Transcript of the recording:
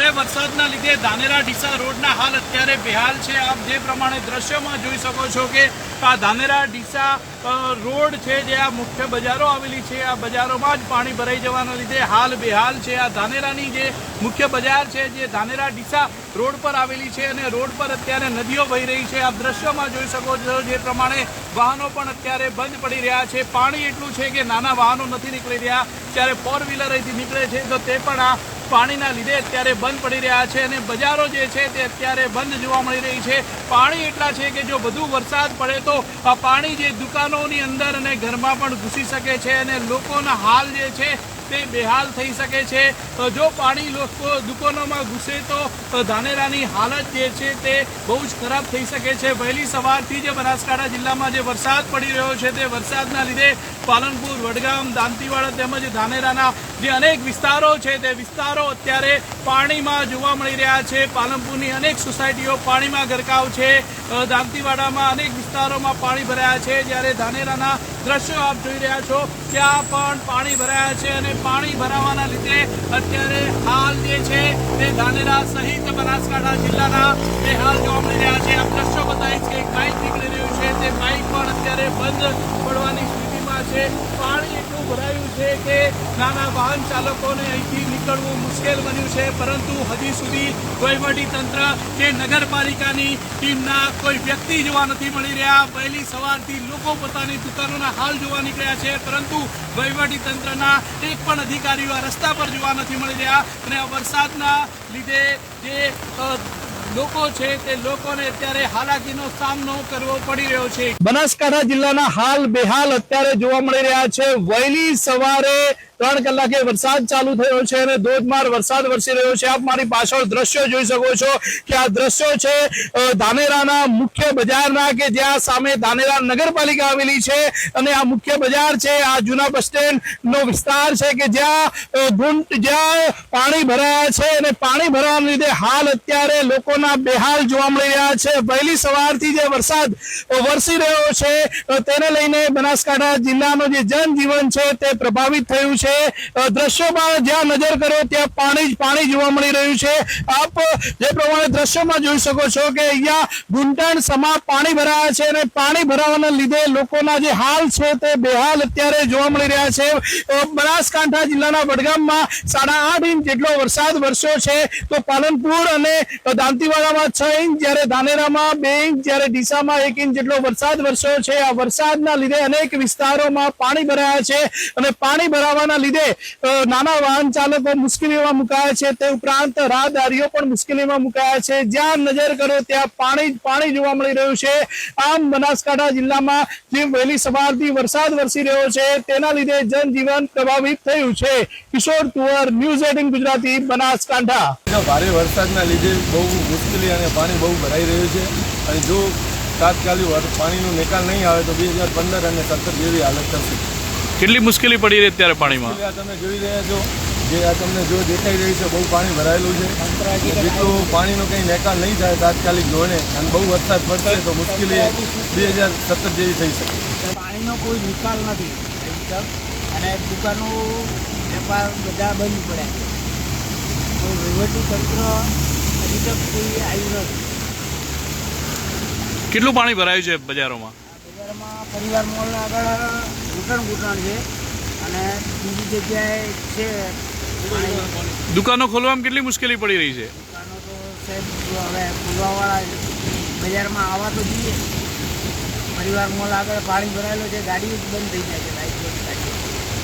ભારે વરસાદના લીધે ધાનેરા ડીસા રોડના હાલ અત્યારે બેહાલ છે। આપ જે પ્રમાણે દ્રશ્યમાં જોઈ શકો છો કે આ ધાનેરા ડીસા રોડ છે, જે આ મુખ્ય બજારો આવેલી છે, આ બજારોમાં જ પાણી ભરાઈ જવાના લીધે હાલ બેહાલ છે। આ ધાનેરાની જે મુખ્ય બજાર છે, જે ધાનેરા ડીસા રોડ પર આવેલી છે અને રોડ પર અત્યારે નદીઓ વહી રહી છે। આપ દ્રશ્યમાં જોઈ શકો છો જે પ્રમાણે વાહનો પણ અત્યારે બંધ પડી રહ્યા છે। પાણી એટલું છે કે નાના વાહનો નથી નીકળી રહ્યા, જ્યારે ફોર વ્હીલર અહીંથી નીકળે છે તો તે પણ આ પાણીના લીધે અત્યારે બંધ પડી રહ્યા છે અને બજારો જે છે તે અત્યારે બંધ જોવા મળી રહી છે। પાણી એટલા છે કે જો વધુ વરસાદ પડે તો આ પાણી જે દુકાનોની અંદર અને ઘરમાં પણ ઘૂસી શકે છે અને લોકોના હાલ જે છે તે બેહાલ થઈ શકે છે। જો પાણી લોકો દુકાનોમાં ઘૂસે તો ધાનેરાની હાલત જે છે તે બહુ જ ખરાબ થઈ શકે છે। વહેલી સવારથી જે બનાસકાંઠા જિલ્લામાં જે વરસાદ પડી રહ્યો છે તે વરસાદના લીધે પાલનપુર, વડગામ, દાંતીવાડા તેમજ ધાનેરાના જે અનેક વિસ્તારો છે તે વિસ્તારો અત્યારે પાણીમાં જોવા મળી રહ્યા છે। પાલનપુરની અનેક સોસાયટીઓ પાણીમાં ગરકાવ છે, દાંતીવાડામાં અનેક વિસ્તારોમાં પાણી ભરાયા છે, જ્યારે ધાનેરાના દ્રશ્યો આપ જોઈ રહ્યા છો ત્યાં પણ પાણી ભરાયા છે અને પાણી ભરાવાના લીધે અત્યારે હાલ જે છે તે ધાનેરા સહિત બનાસકાંઠા જિલ્લાના તે હાલ જોવા મળી રહ્યા છે। આપ દ્રશ્યો બતાવીશ કે એક બાઇક નીકળી રહ્યું છે, તે બાઇક પણ અત્યારે બંધ પડવાની સ્થિતિમાં છે। પાણી એટલું ભરાયું છે કે નાના વાહન ચાલકોને અહીંથી નીકળવું મુશ્કેલ બન્યું છે, પરંતુ હજી સુધી વહીવટી તંત્ર કે નગરપાલિકાની ટીમના કોઈ વ્યક્તિ જોવા નથી મળી રહ્યા। વહેલી સવારથી લોકો પોતાની દુકાનોના હાલ જોવા નીકળ્યા છે, પરંતુ વહીવટી તંત્રના એક પણ અધિકારીઓ આ રસ્તા પર જોવા નથી મળી રહ્યા અને આ વરસાદના લીધે જે લોકો છે તે લોકોને અત્યારે હાલાકીનો સામનો કરવો પડી રહ્યો છે। બનાસકાંઠા જિલ્લાના હાલ બેહાલ અત્યારે જોવા મળી રહ્યા છે। વહેલી સવારે 3 કલાકે વરસાદ ચાલુ થયો છે અને ધોધમાર વરસાદ વરસી રહ્યો છે। આપ મારી પાછળ દ્રશ્યો જોઈ શકો છો કે આ દ્રશ્યો છે ધાનેરાના મુખ્ય બજારના, કે જ્યાં સામે ધાનેરા નગરપાલિકા આવેલી છે અને આ મુખ્ય બજાર છે, આ જૂના બસ સ્ટેન્ડ નો વિસ્તાર છે કે જ્યાં પાણી ભરાયા છે અને પાણી ભરાવાના લીધે હાલ અત્યારે લોકોના બેહાલ જોવા મળી રહ્યા છે। વહેલી સવારથી જે વરસાદ વરસી રહ્યો છે તેને લઈને બનાસકાંઠા જિલ્લાનો જે જનજીવન છે તે પ્રભાવિત થયું છે। દ્રશ્યોમાં જ્યાં નજર કરો ત્યાં પાણી જોવા મળી રહ્યું છે। આપ જે પ્રમાણે દ્રશ્યોમાં જોઈ શકો છો કે અહીંયા ઘૂંટણ સમા પાણી ભરાયા છે અને પાણી ભરાવાના લીધે લોકોના જે હાલ છે તે બેહાલ અત્યારે જોવા મળી રહ્યા છે। બનાસકાંઠા જિલ્લાના વડગામમાં 8.5 ઇંચ જેટલો વરસાદ વરસ્યો છે, તો પાલનપુર અને દાંતીવાડામાં 6 ઇંચ, જ્યારે ધાનેરામાં 2 ઇંચ, જ્યારે ડીસામાં 1 ઇંચ જેટલો વરસાદ વરસ્યો છે। આ વરસાદના લીધે અનેક વિસ્તારોમાં પાણી ભરાયા છે અને પાણી ભરાવાના લીધે નાના વાહન ચાલકો મુશ્કેલીમાં મુકાયા છે, તે ઉપરાંત રાહદારીઓ પણ મુશ્કેલીમાં મુકાયા છે। જ્યાં નજર કરો ત્યાં પાણી જોવા મળી રહ્યું છે। આમ બનાસકાંઠા જિલ્લામાં જે વહેલી સવારથી વરસાદ વરસી રહ્યો છે તેના લીધે જનજીવન પ્રભાવિત થયું છે। કિશોર તુવર, ન્યૂઝ 18 ગુજરાતી, બનાસકાંઠા। ભારે વરસાદના લીધે બહુ મુશ્કેલી અને પાણી બહુ ભરાઈ રહ્યું છે અને જો તાત્કાલિક પાણીનો નિકાલ નહીં આવે તો 2015 અને 17 જેવી હાલત થશે। કેટલી મુશ્કેલી પડી રહી અત્યારે પાણીમાં? આ તમે જોઈ રહ્યા છો, જે આ તમને જો દેખાઈ રહી છે, બહુ પાણી ભરાયેલું છે। જેટલું પાણીનો કંઈ નિકાલ નહીં થાય તાત્કાલિક ધોરણે અને બહુ વરસાદ પડશે તો મુશ્કેલી 2017 જેવી થઈ શકે। પાણીનો કોઈ નિકાલ નથી અને દુકાનો વેપાર બધા બંધ પડ્યા છે, કોઈ વહીવટી તંત્ર હજી તક કોઈ આવ્યું નથી। કેટલું પાણી ભરાયું છે બજારોમાં? બજારમાં પરિવાર મોલ આગળ ઘૂંટણ છે અને બીજી જગ્યાએ છે દુકાનો ખોલવામાં કેટલી મુશ્કેલી પડી રહી છે? દુકાનો તો સાહેબ હવે ખોલવાવાળા બજારમાં આવવા તો જોઈએ। પરિવાર મોલ આગળ પાણી ભરાયેલું છે, ગાડી બંધ થઈ જાય છે,